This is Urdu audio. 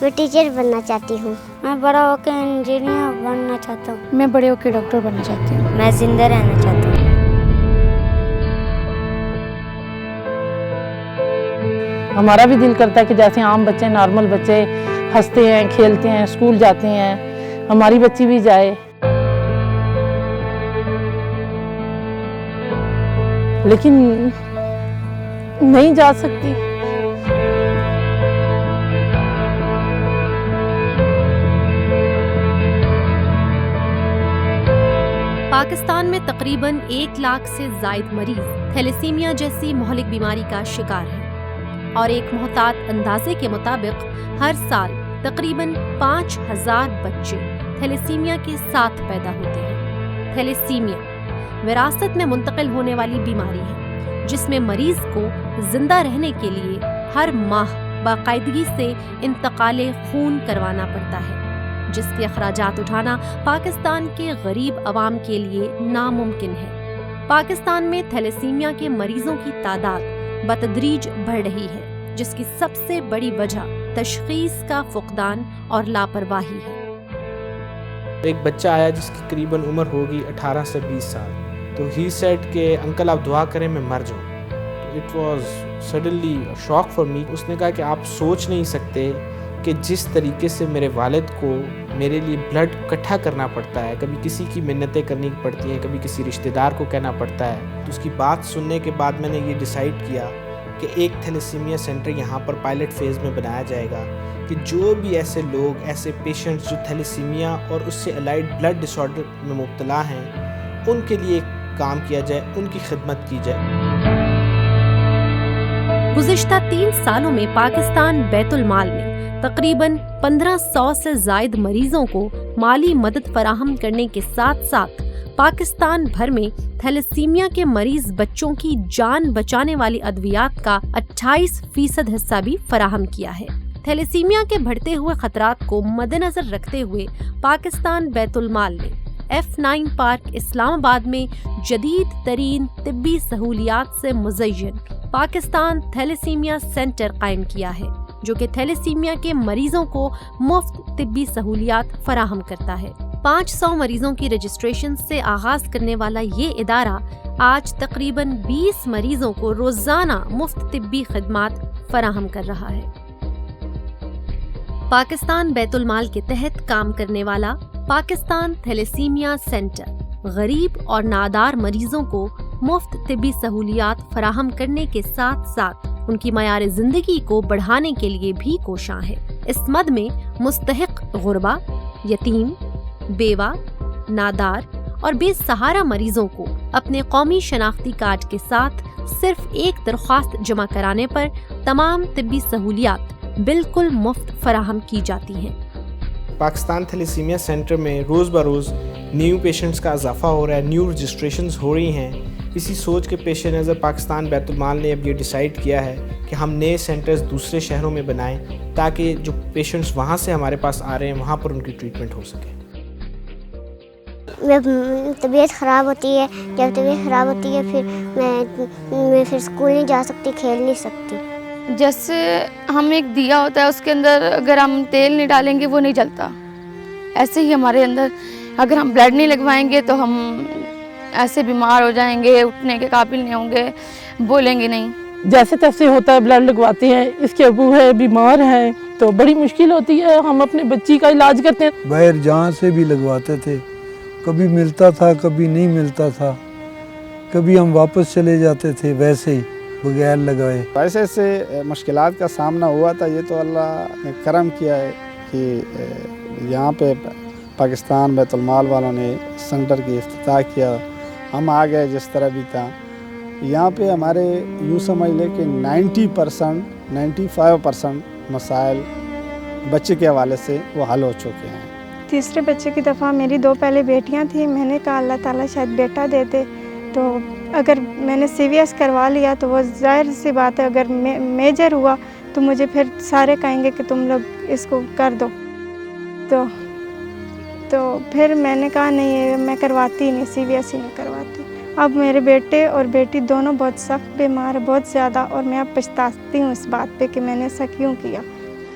میں ٹیچر بننا چاہتی ہوں۔ میں بڑا ہو کے انجینئر بننا چاہتا ہوں۔ میں بڑے ہو کے ڈاکٹر بننا چاہتی ہوں۔ میں زندہ رہنا چاہتا ہوں۔ ہمارا بھی دل کرتا ہے کہ جیسے عام بچے، نارمل بچے ہنستے ہیں، کھیلتے ہیں، اسکول جاتے ہیں، ہماری بچی بھی جائے، لیکن نہیں جا سکتی۔ پاکستان میں تقریباً 1 لاکھ سے زائد مریض تھیلیسیمیا جیسی مہلک بیماری کا شکار ہیں، اور ایک محتاط اندازے کے مطابق ہر سال تقریباً 5000 بچے تھیلیسیمیا کے ساتھ پیدا ہوتے ہیں۔ تھیلیسیمیا وراثت میں منتقل ہونے والی بیماری ہے جس میں مریض کو زندہ رہنے کے لیے ہر ماہ باقاعدگی سے انتقال خون کروانا پڑتا ہے، جس کے اخراجات اٹھانا پاکستان کے غریب عوام کے لیے ناممکن ہے۔ پاکستان میں تھیلیسیمیا کے مریضوں کی تعداد بتدریج بڑھ رہی ہے، جس کی سب سے بڑی وجہ تشخیص کا فقدان اور لاپرواہی ہے۔ ایک بچہ آیا جس کی قریباً عمر ہوگی 18 سے 20 سال، تو ہی سیڈ کہ انکل آپ دعا کریں میں مر جاؤں۔ It was suddenly shock for me. اس نے کہا کہ آپ سوچ نہیں سکتے کہ جس طریقے سے میرے والد کو میرے لیے بلڈ اکٹھا کرنا پڑتا ہے، کبھی کسی کی منتیں کرنی پڑتی ہیں، کبھی کسی رشتہ دار کو کہنا پڑتا ہے۔ تو اس کی بات سننے کے بعد میں نے یہ ڈیسائیڈ کیا کہ ایک تھیلیسیمیا سینٹر یہاں پر پائلٹ فیز میں بنایا جائے گا کہ جو بھی ایسے لوگ، ایسے پیشنٹس جو تھیلیسیمیا اور اس سے الائڈ بلڈ ڈس آرڈر میں مبتلا ہیں، ان کے لیے کام کیا جائے، ان کی خدمت کی جائے۔ گزشتہ 3 سالوں میں پاکستان بیت المال میں تقریباً 1500 سے زائد مریضوں کو مالی مدد فراہم کرنے کے ساتھ ساتھ پاکستان بھر میں تھیلیسیمیا کے مریض بچوں کی جان بچانے والی ادویات کا 28% حصہ بھی فراہم کیا ہے۔ تھیلیسیمیا کے بڑھتے ہوئے خطرات کو مد نظر رکھتے ہوئے پاکستان بیت المال نے F9 پارک اسلام آباد میں جدید ترین طبی سہولیات سے مزین پاکستان تھیلیسیمیا سینٹر قائم کیا ہے، جو کہ تھیلیسیمیا کے مریضوں کو مفت طبی سہولیات فراہم کرتا ہے۔ 500 مریضوں کی رجسٹریشن سے آغاز کرنے والا یہ ادارہ آج تقریباً 20 مریضوں کو روزانہ مفت طبی خدمات فراہم کر رہا ہے۔ پاکستان بیت المال کے تحت کام کرنے والا پاکستان تھیلیسیمیا سینٹر غریب اور نادار مریضوں کو مفت طبی سہولیات فراہم کرنے کے ساتھ ساتھ ان کی معیار زندگی کو بڑھانے کے لیے بھی کوشاں ہے۔ اس مد میں مستحق غربا، یتیم، بیوہ، نادار اور بے سہارا مریضوں کو اپنے قومی شناختی کارڈ کے ساتھ صرف ایک درخواست جمع کرانے پر تمام طبی سہولیات بالکل مفت فراہم کی جاتی ہیں۔ پاکستان تھیلیسیمیا سینٹر میں روز بروز نیو پیشنٹس کا اضافہ ہو رہا ہے، نیو رجسٹریشنز ہو رہی ہیں۔ اسی سوچ کے پیش نظر پاکستان بیت المال نے اب یہ ڈیسائیڈ کیا ہے کہ ہم نئے سینٹرز دوسرے شہروں میں بنائیں تاکہ جو پیشنٹس وہاں سے ہمارے پاس آ رہے ہیں وہاں پر ان کی ٹریٹمنٹ ہو سکے۔ طبیعت خراب ہوتی ہے، جب طبیعت خراب ہوتی ہے پھر میں پھر اسکول نہیں جا سکتی، کھیل نہیں سکتی۔ جیسے ہم ایک دیا ہوتا ہے، اس کے اندر اگر ہم تیل نہیں ڈالیں گے وہ نہیں جلتا، ایسے ہی ہمارے اندر اگر ہم بلڈ نہیں لگوائیں گے تو ہم ایسے بیمار ہو جائیں گے، اٹھنے کے قابل نہیں ہوں گے، بولیں گے نہیں۔ جیسے تیسے ہوتا ہے، بلڈ لگواتے ہیں، اس کے ابو ہے بیمار ہیں تو بڑی مشکل ہوتی ہے، ہم اپنے بچی کا علاج کرتے ہیں۔ باہر جہاں سے بھی لگواتے تھے، کبھی ملتا تھا کبھی نہیں ملتا تھا، کبھی ہم واپس چلے جاتے تھے ویسے ہی بغیر لگائے۔ ایسے سے مشکلات کا سامنا ہوا تھا، یہ تو اللہ نے کرم کیا ہے کہ یہاں پہ پاکستان بیت المال والوں نے سینٹر کی افتتاح کیا، ہم آ گئے جس طرح بھی تھا۔ یہاں پہ ہمارے یوں سمجھ لے کہ 95% مسائل بچے کے حوالے سے وہ حل ہو چکے ہیں۔ تیسرے بچے کی دفعہ میری 2 پہلے بیٹیاں تھیں، میں نے کہا اللہ تعالیٰ شاید بیٹا دے دے، تو اگر میں نے CVS کروا لیا تو وہ ظاہر سی بات ہے اگر میجر ہوا تو مجھے پھر سارے کہیں گے کہ تم لوگ اس کو کر دو، تو پھر میں نے کہا نہیں میں کرواتی نہیں، CVS ہی نہیں کرواتی۔ اب میرے بیٹے اور بیٹی دونوں بہت سخت بیمار ہیں، بہت زیادہ، اور میں اب پچھتاتی ہوں اس بات پہ کہ میں نے ایسا کیوں کیا۔